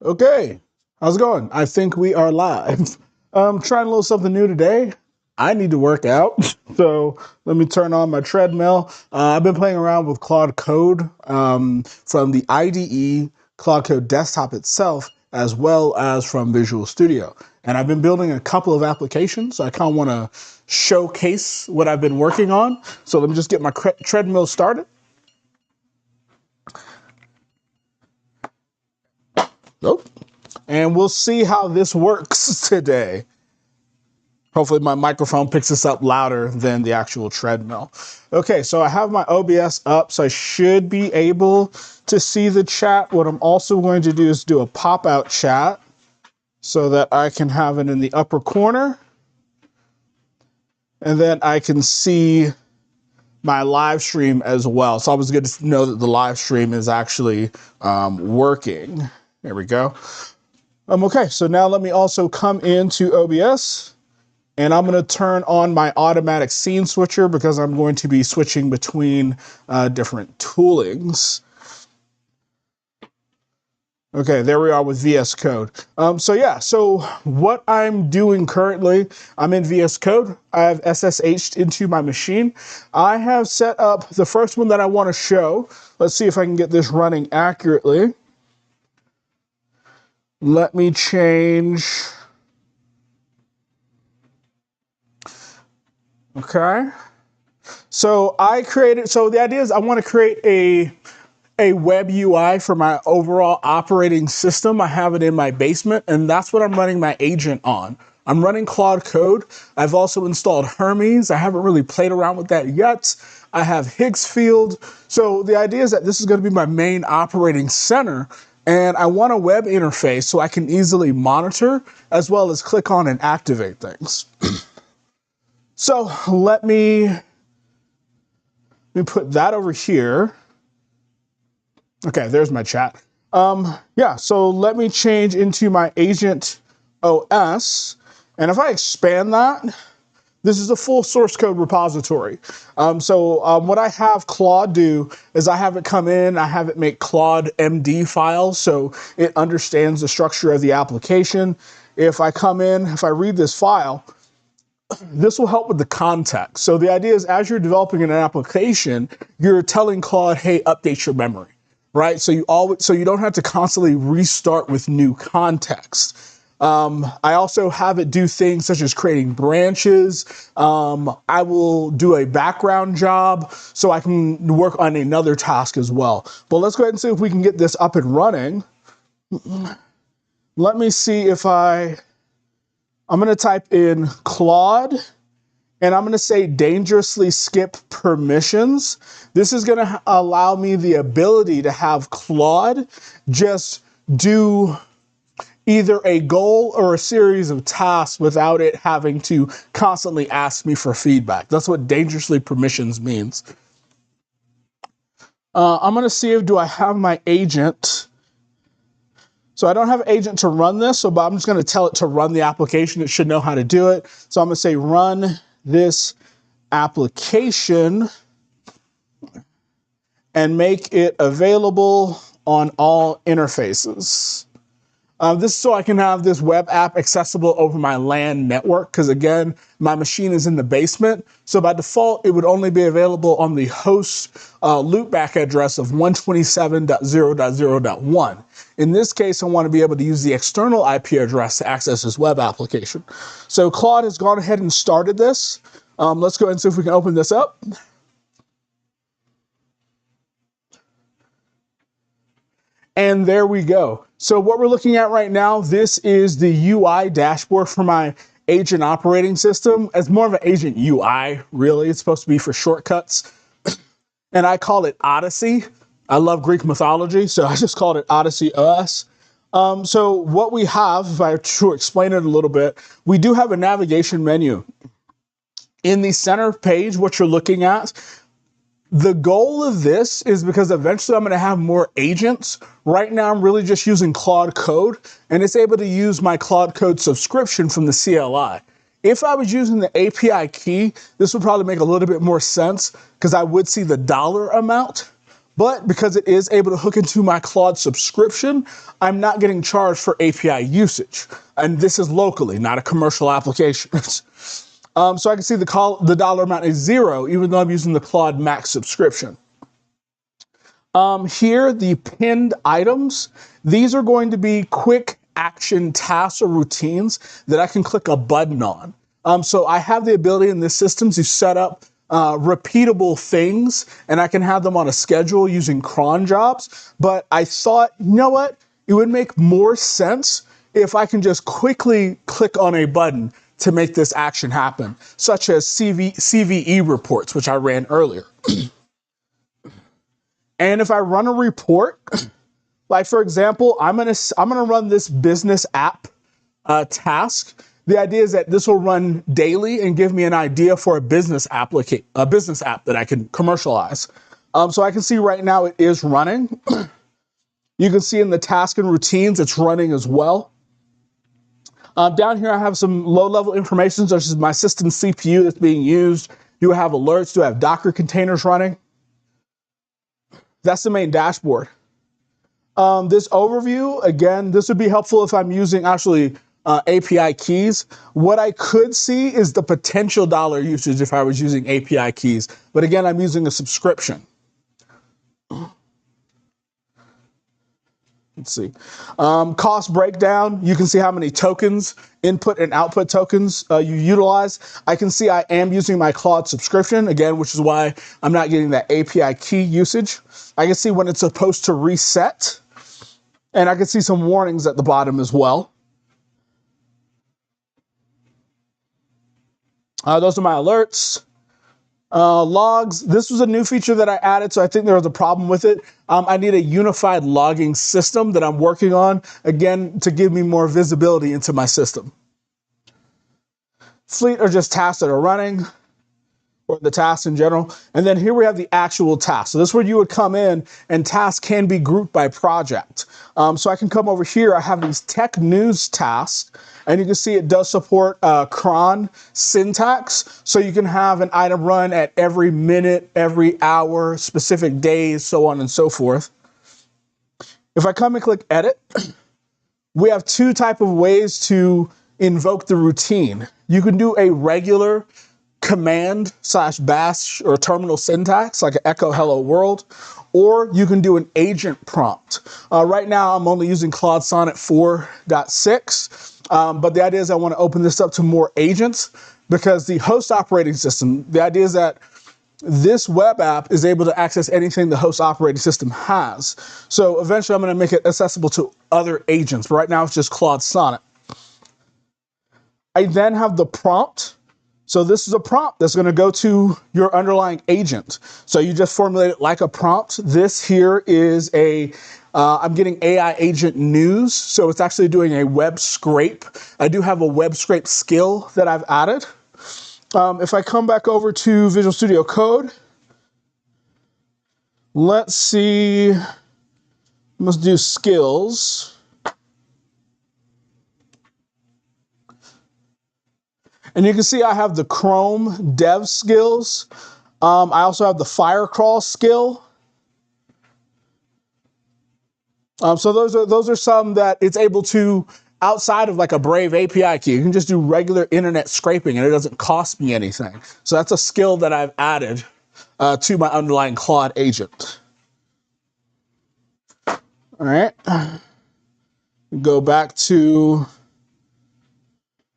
Okay, how's it going? I think we are live. Trying a little something new today. I need to work out, so let me turn on my treadmill. I've been playing around with Claude Code from the IDE, Claude Code desktop itself, as well as from Visual Studio. And I've been building a couple of applications, so I kind of want to showcase what I've been working on. So let me just get my treadmill started. Nope. And we'll see how this works today. Hopefully my microphone picks this up louder than the actual treadmill. Okay, so I have my OBS up, so I should be able to see the chat. What I'm also going to do is do a pop-out chat so that I can have it in the upper corner. And then I can see my live stream as well. So I was good to know that the live stream is actually working. There we go. Okay, so now let me also come into OBS and I'm going to turn on my automatic scene switcher because I'm going to be switching between different toolings. Okay, there we are with VS Code. So what I'm doing currently, I'm in VS Code. I have SSH'd into my machine. I have set up the first one that I want to show. Let's see if I can get this running accurately. Let me change. Okay. So the idea is I want to create a web UI for my overall operating system. I have it in my basement, and that's what I'm running my agent on. I'm running Claude Code. I've also installed Hermes. I haven't really played around with that yet. I have Higgsfield. So the idea is that this is going to be my main operating center. And I want a web interface so I can easily monitor as well as click on and activate things. So let me put that over here. Okay, there's my chat. So let me change into my agent OS. And if I expand that, this is a full source code repository. What I have Claude do is I have it come in, I have it make Claude MD files so it understands the structure of the application. If I come in, if I read this file, this will help with the context. So the idea is as you're developing an application, you're telling Claude, hey, update your memory, right? So you don't have to constantly restart with new context. I also have it do things such as creating branches. I will do a background job so I can work on another task as well. But let's go ahead and see if we can get this up and running. Let me see if I'm going to type in Claude and I'm going to say dangerously skip permissions. This is going to allow me the ability to have Claude just do either a goal or a series of tasks without it having to constantly ask me for feedback. That's what dangerously permissions means. I'm going to see if do I have my agent. So I don't have an agent to run this, but I'm just going to tell it to run the application. It should know how to do it. So I'm going to say run this application and make it available on all interfaces. This is so I can have this web app accessible over my LAN network, because again, my machine is in the basement. So by default, it would only be available on the host loopback address of 127.0.0.1. In this case, I want to be able to use the external IP address to access this web application. So Claude has gone ahead and started this. Let's go ahead and see if we can open this up. And there we go. So what we're looking at right now, this is the UI dashboard for my agent operating system. It's more of an agent UI, really. It's supposed to be for shortcuts. And I call it Odyssey. I love Greek mythology, so I just called it Odyssey OS. So what we have, if I were to explain it a little bit, we do have a navigation menu. In the center page, what you're looking at, the goal of this is because eventually I'm going to have more agents. Right now, I'm really just using Claude Code, and it's able to use my Claude Code subscription from the CLI. If I was using the API key, this would probably make a little bit more sense because I would see the dollar amount. But because it is able to hook into my Claude subscription, I'm not getting charged for API usage. And this is locally, not a commercial application. So I can see the dollar amount is 0, even though I'm using the Claude Max subscription. Here, the pinned items, these are going to be quick action tasks or routines that I can click a button on. So I have the ability in this system to set up repeatable things, and I can have them on a schedule using cron jobs. But I thought, you know what? It would make more sense if I can just quickly click on a button to make this action happen, such as CVE reports, which I ran earlier. And if I run a report, like for example, I'm gonna run this business app task. The idea is that this will run daily and give me an idea for a business app that I can commercialize. So I can see right now it is running. You can see in the task and routines, it's running as well. Down here, I have some low-level information, such as my system CPU that's being used. Do I have alerts? Do I have Docker containers running? That's the main dashboard. This overview, again, this would be helpful if I'm using actually API keys. What I could see is the potential dollar usage if I was using API keys. But again, I'm using a subscription. Let's see. Cost breakdown. You can see how many tokens, input and output tokens you utilize. I can see I am using my Claude subscription, again, which is why I'm not getting that API key usage. I can see when it's supposed to reset. And I can see some warnings at the bottom as well. Those are my alerts. Logs, this was a new feature that I added, so I think there was a problem with it. I need a unified logging system that I'm working on, again, to give me more visibility into my system. Fleet are just tasks that are running, or the tasks in general. And then here we have the actual task. So this is where you would come in, and tasks can be grouped by project. So I can come over here, I have these tech news tasks, and you can see it does support cron syntax. So you can have an item run at every minute, every hour, specific days, so on and so forth. If I come and click edit, we have two types of ways to invoke the routine. You can do a regular command / bash or terminal syntax, like an echo hello world, or you can do an agent prompt. Right now, I'm only using Claude Sonnet 4.6, but the idea is I want to open this up to more agents because the host operating system, the idea is that this web app is able to access anything the host operating system has. So eventually I'm going to make it accessible to other agents, but right now it's just Claude Sonnet. I then have the prompt. So this is a prompt that's going to go to your underlying agent. So you just formulate it like a prompt. This here is I'm getting AI agent news. So it's actually doing a web scrape. I do have a web scrape skill that I've added. If I come back over to Visual Studio Code, let's see, let's do skills. And you can see I have the Chrome dev skills. I also have the Firecrawl skill. So those are some that it's able to, outside of like a Brave API key, you can just do regular internet scraping and it doesn't cost me anything. So that's a skill that I've added to my underlying Claude agent. All right. Go back to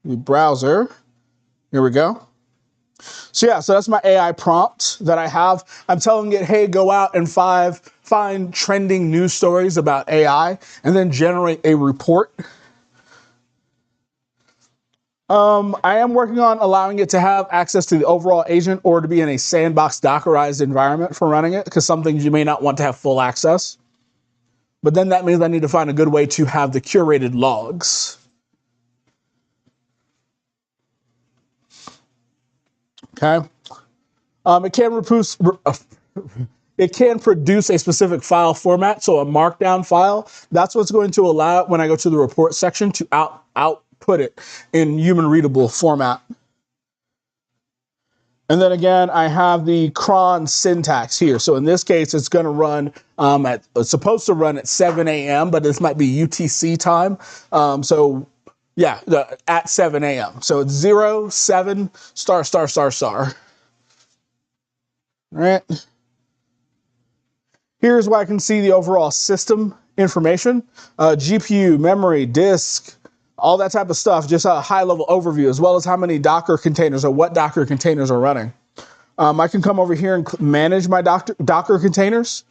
the browser. Here we go. So yeah, so that's my AI prompt that I have. I'm telling it, hey, go out and find trending news stories about AI and then generate a report. I am working on allowing it to have access to the overall agent or to be in a sandbox Dockerized environment for running it, because some things you may not want to have full access. But then that means I need to find a good way to have the curated logs. Okay. It can produce a specific file format, so a markdown file. That's what's going to allow it when I go to the report section to output it in human readable format. And then again, I have the cron syntax here. So in this case, it's going to run it's supposed to run at 7 a.m., but this might be UTC time. So yeah, at 7 a.m. So it's 0, 7, star, star, star, star. All right. Here's where I can see the overall system information, GPU, memory, disk, all that type of stuff, just a high level overview, as well as how many Docker containers or what Docker containers are running. I can come over here and manage my Docker containers.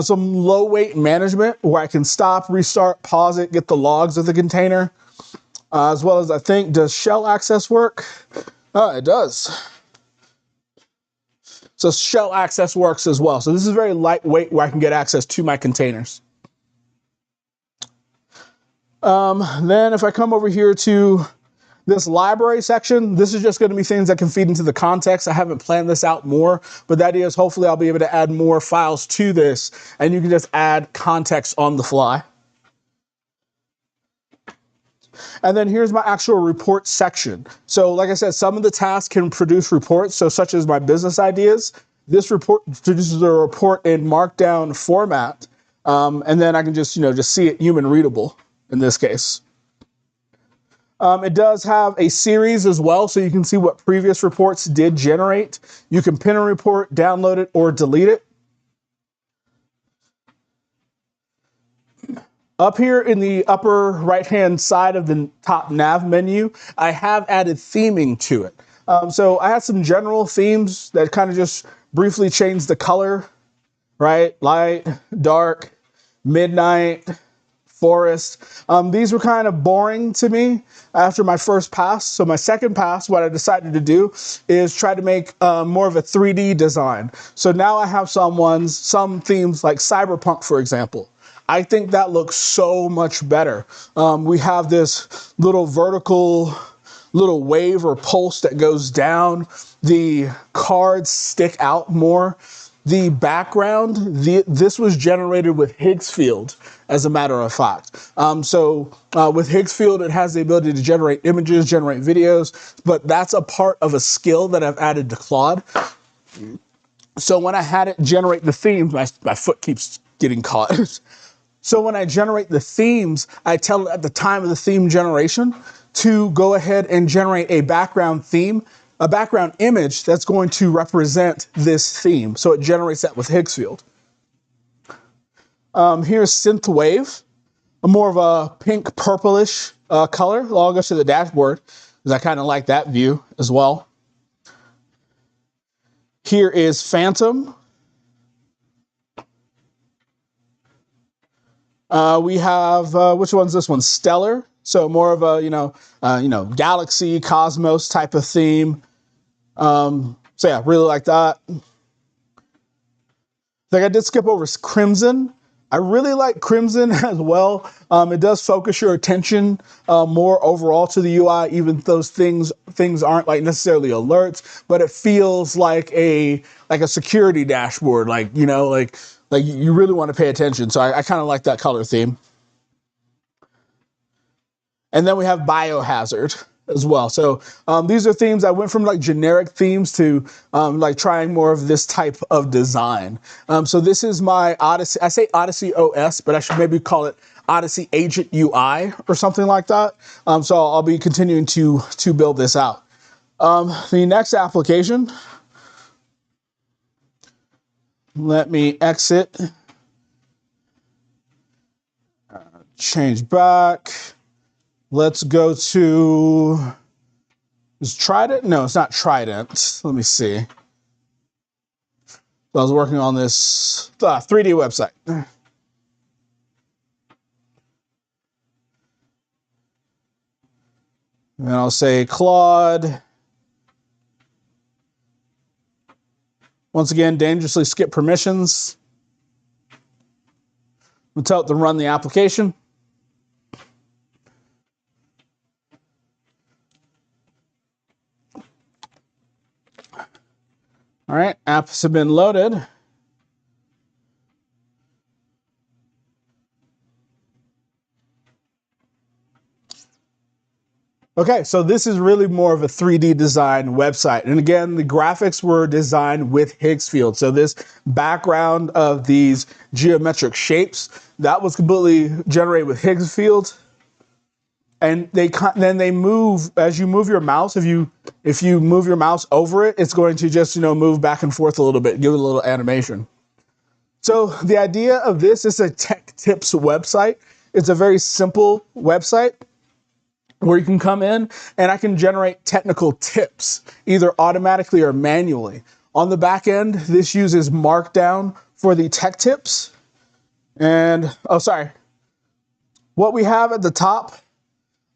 Some low weight management where I can stop, restart, pause it, get the logs of the container, as well as I think, does shell access work? It does. So shell access works as well. So this is very lightweight where I can get access to my containers. Then if I come over here to this library section, this is just going to be things that can feed into the context. I haven't planned this out more, but the idea is hopefully I'll be able to add more files to this and you can just add context on the fly. And then here's my actual report section. So like I said, some of the tasks can produce reports. So such as my business ideas, this report produces a report in Markdown format. And then I can just see it human readable in this case. It does have a series as well, so you can see what previous reports did generate. You can pin a report, download it, or delete it. Up here in the upper right-hand side of the top nav menu, I have added theming to it. So I had some general themes that kind of just briefly changed the color, right? Light, dark, midnight, forest. These were kind of boring to me after my first pass. So my second pass, what I decided to do is try to make more of a 3D design. So now I have some themes like cyberpunk, for example. I think that looks so much better. We have this little vertical little wave or pulse that goes down. The cards stick out more. The background, this was generated with Higgs field, as a matter of fact. With Higgs field, it has the ability to generate images, generate videos, but that's a part of a skill that I've added to Claude. So when I had it generate the themes, my foot keeps getting caught. So when I generate the themes, I tell it at the time of the theme generation to go ahead and generate a background theme, a background image that's going to represent this theme. So it generates that with Higgs field. Here's Synthwave, more of a pink purplish color. I'll go to the dashboard because I kind of like that view as well. Here is Phantom. We have, which one's this one? Stellar. So more of a, galaxy, cosmos type of theme. So yeah, really like that. I think I did skip over Crimson. I really like Crimson as well. It does focus your attention more overall to the UI, even though those things aren't like necessarily alerts, but it feels like a security dashboard, like you really want to pay attention. So I kind of like that color theme. And then we have Biohazard as well. So these are themes. I went from like generic themes to like trying more of this type of design. So this is my Odyssey. I say Odyssey OS, but I should maybe call it Odyssey Agent UI or something like that. So I'll be continuing to build this out. The next application. Let me exit. Change back. Let's go to, is Trident? No, it's not Trident. Let me see. So I was working on this 3D website. And I'll say Claude. Once again, dangerously skip permissions. We'll tell it to run the application. All right, apps have been loaded. Okay, so this is really more of a 3D design website. And again, the graphics were designed with Higgs field. So this background of these geometric shapes, that was completely generated with Higgs field. And then they move as you move your mouse. If you move your mouse over it, it's going to just move back and forth a little bit, give it a little animation. So the idea of this is a tech tips website. It's a very simple website where you can come in and I can generate technical tips, either automatically or manually. On the back end, this uses Markdown for the tech tips. And, what we have at the top,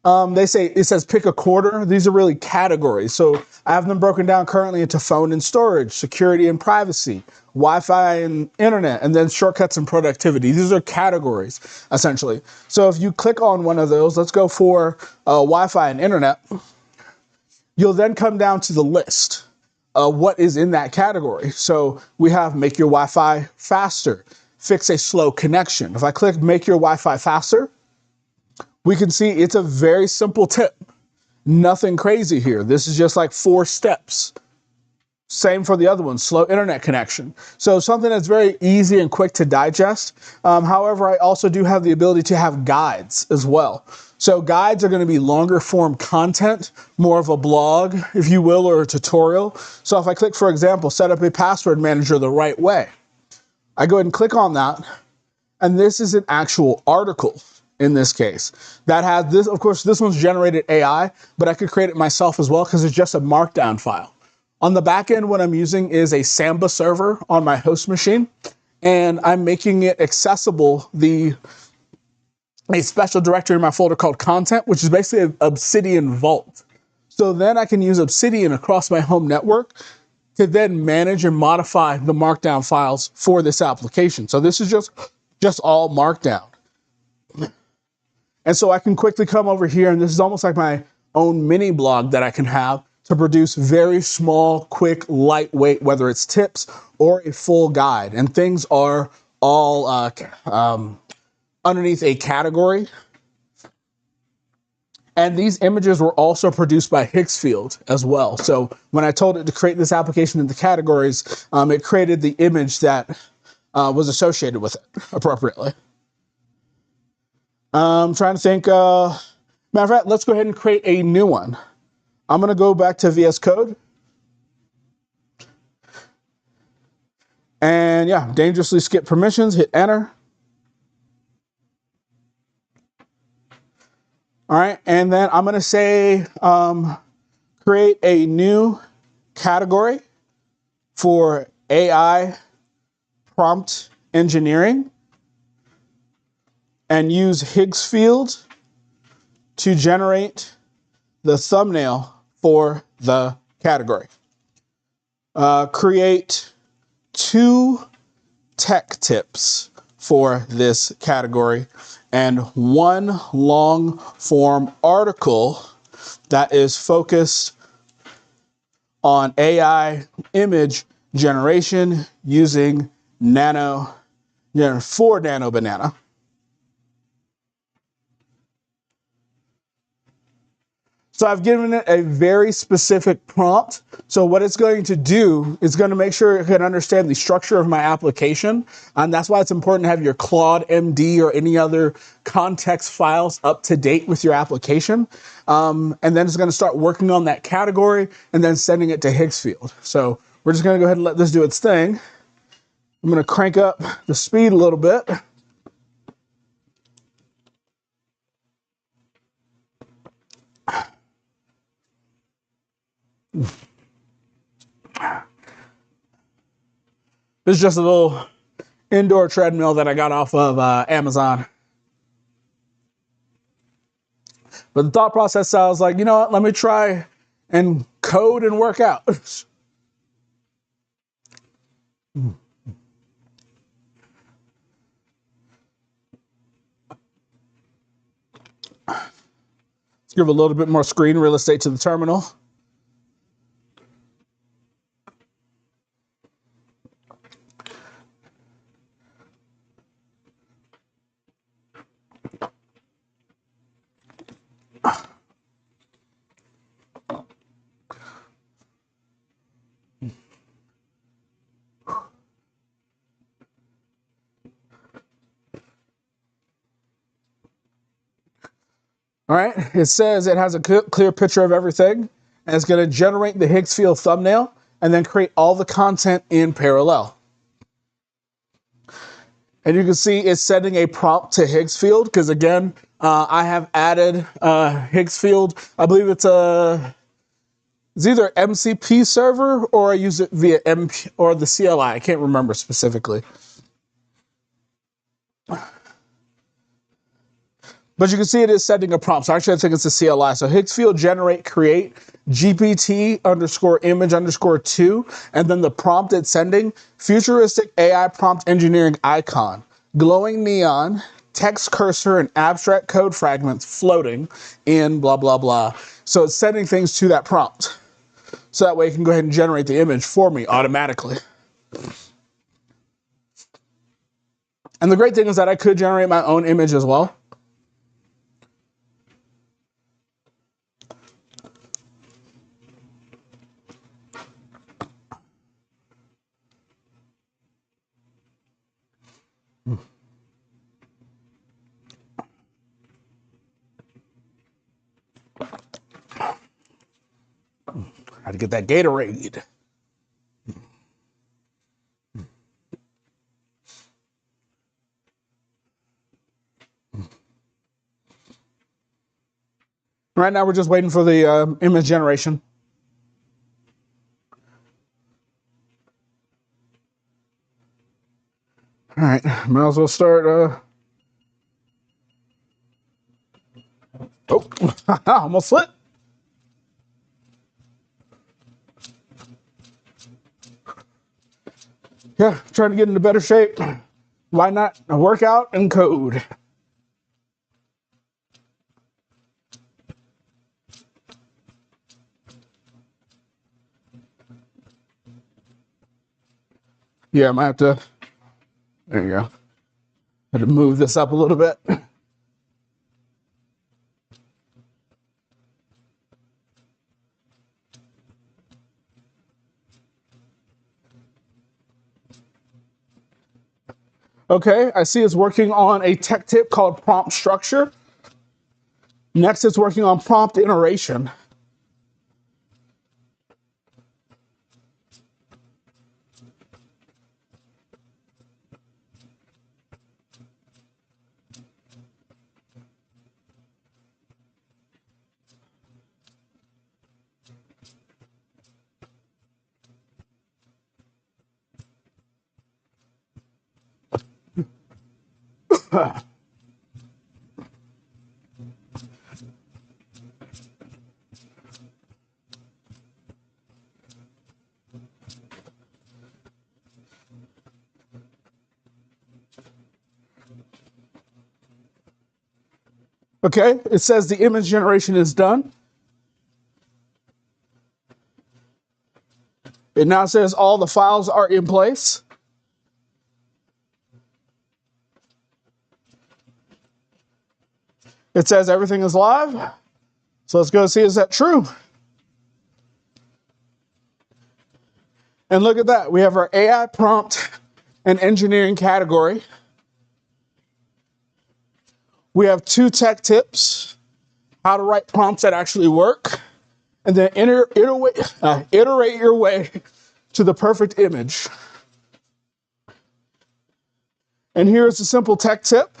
it says pick a quarter. These are really categories. So I have them broken down currently into phone and storage, security and privacy, Wi-Fi and internet, and then shortcuts and productivity. These are categories, essentially. So if you click on one of those, let's go for Wi-Fi and internet, you'll then come down to the list of what is in that category. So we have make your Wi-Fi faster, fix a slow connection. If I click make your Wi-Fi faster, we can see it's a very simple tip. Nothing crazy here. This is just like 4 steps. Same for the other one, slow internet connection. So something that's very easy and quick to digest. However, I also do have the ability to have guides as well. So guides are going to be longer form content, more of a blog, if you will, or a tutorial. So if I click, for example, set up a password manager the right way, I go ahead and click on that. And this is an actual article. In this case, that has this, of course, this one's generated AI, but I could create it myself as well because it's just a markdown file. On the back end, what I'm using is a Samba server on my host machine, and I'm making it accessible a special directory in my folder called content, which is basically an Obsidian vault. So then I can use Obsidian across my home network to then manage and modify the markdown files for this application. So this is just all markdown. And so I can quickly come over here, and this is almost like my own mini blog that I can have to produce very small, quick, lightweight, whether it's tips or a full guide. And things are all underneath a category. And these images were also produced by Higgs field as well. So when I told it to create this application in the categories, it created the image that was associated with it appropriately. I'm trying to think, matter of fact, let's go ahead and create a new one. I'm going to go back to VS Code. And yeah, dangerously skip permissions, hit enter. All right, and then I'm going to say create a new category for AI prompt engineering and use Higgs field to generate the thumbnail for the category. Create 2 tech tips for this category and 1 long form article that is focused on AI image generation using 4 nano banana. So I've given it a very specific prompt. So what it's going to do is going to make sure it can understand the structure of my application. And that's why it's important to have your Claude MD or any other context files up to date with your application. And then it's going to start working on that category and then sending it to Higgs field. So we're just going to go ahead and let this do its thing. I'm going to crank up the speed a little bit. This is just a little indoor treadmill that I got off of Amazon. But the thought process sounds like, you know what, let me try and code and work out. Let's give a little bit more screen real estate to the terminal. All right, it says it has a clear picture of everything, and it's going to generate the Higgs field thumbnail and then create all the content in parallel. And you can see it's sending a prompt to Higgs field because, again, I have added Higgs field. I believe it's either MCP server or I use it via MP or the CLI. I can't remember specifically. But you can see it is sending a prompt. So actually, I think it's a CLI. So Higgs field generate create GPT underscore image underscore 2. And then the prompt it's sending, futuristic AI prompt engineering icon, glowing neon, text cursor, and abstract code fragments floating in blah, blah, blah. So it's sending things to that prompt. So that way it can go ahead and generate the image for me automatically. And the great thing is that I could generate my own image as well. Had to get that Gatorade. Right now, we're just waiting for the image generation. All right, might as well start. Oh, almost slipped. Yeah, trying to get into better shape. Why not work out and code? Yeah, I might have to. There you go. Had to move this up a little bit. Okay, I see it's working on a tech tip called prompt structure. Next, it's working on prompt iteration. Okay, it says the image generation is done. It now says all the files are in place. It says everything is live. So let's go see, is that true? And look at that. We have our AI prompt and engineering category. We have 2 tech tips, how to write prompts that actually work, and then iterate your way to the perfect image. And here's a simple tech tip.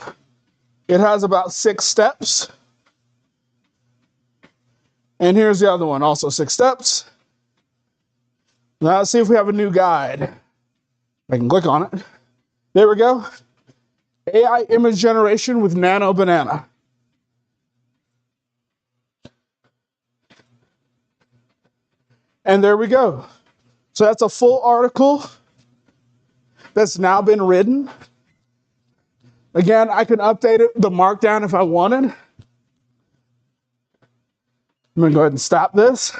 It has about 6 steps. And here's the other one, also 6 steps. Now let's see if we have a new guide. I can click on it. There we go. AI image generation with Nano Banana. And there we go. So that's a full article that's now been written. Again, I can update it, the markdown if I wanted. I'm gonna go ahead and stop this.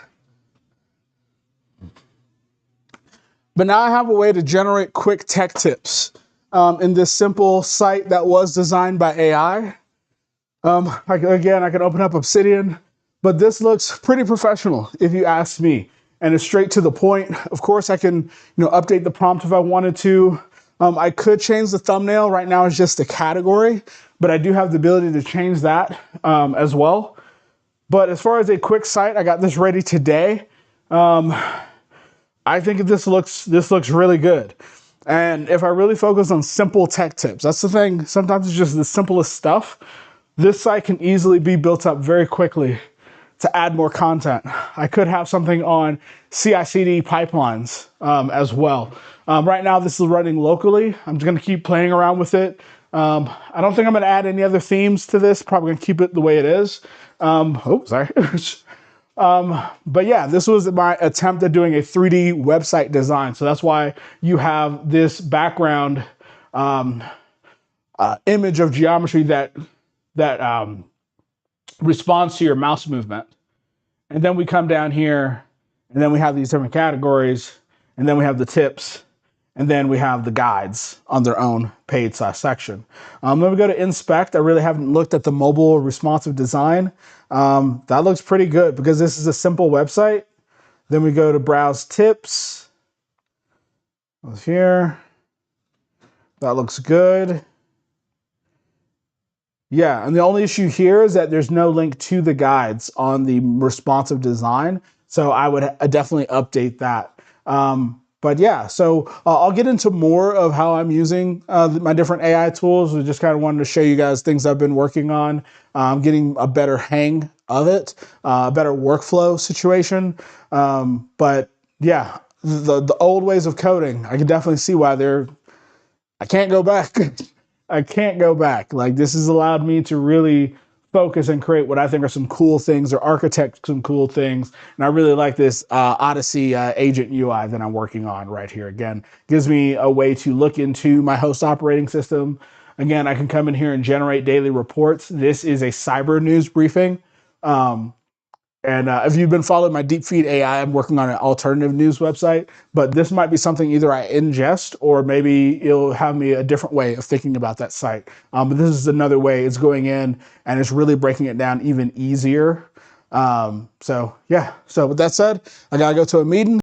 But now I have a way to generate quick tech tips in this simple site that was designed by AI. Again, I can open up Obsidian, but this looks pretty professional if you ask me. And it's straight to the point. Of course, I can update the prompt if I wanted to. I could change the thumbnail. Right now it's just a category, but I do have the ability to change that as well. But as far as a quick site, I got this ready today. I think this looks really good. And if I really focus on simple tech tips, that's the thing. Sometimes it's just the simplest stuff. This site can easily be built up very quickly to add more content. I could have something on CI/CD pipelines as well. Right now, this is running locally. I'm just gonna keep playing around with it. I don't think I'm gonna add any other themes to this. Probably gonna keep it the way it is. Oh, sorry. But yeah, this was my attempt at doing a 3D website design. So that's why you have this background image of geometry that responds to your mouse movement. And then we come down here, and then we have these different categories, and then we have the tips, and then we have the guides on their own page section. Then we go to inspect. I really haven't looked at the mobile responsive design. That looks pretty good because this is a simple website. Then we go to browse tips. Here. That looks good. Yeah, and the only issue here is that there's no link to the guides on the responsive design. So I would definitely update that. But yeah, so I'll get into more of how I'm using my different AI tools. I just kind of wanted to show you guys things I've been working on, getting a better hang of it, a better workflow situation. But yeah, the old ways of coding, I can definitely see why I can't go back. I can't go back. Like, this has allowed me to really focus and create what I think are some cool things, or architect some cool things. And I really like this Odyssey agent UI that I'm working on right here. Again, gives me a way to look into my host operating system. Again, I can come in here and generate daily reports. This is a cyber news briefing. And if you've been following my deep feed AI, I'm working on an alternative news website, but this might be something either I ingest or maybe it'll have me a different way of thinking about that site. But this is another way it's going in and it's really breaking it down even easier. So yeah, so with that said, I gotta go to a meeting.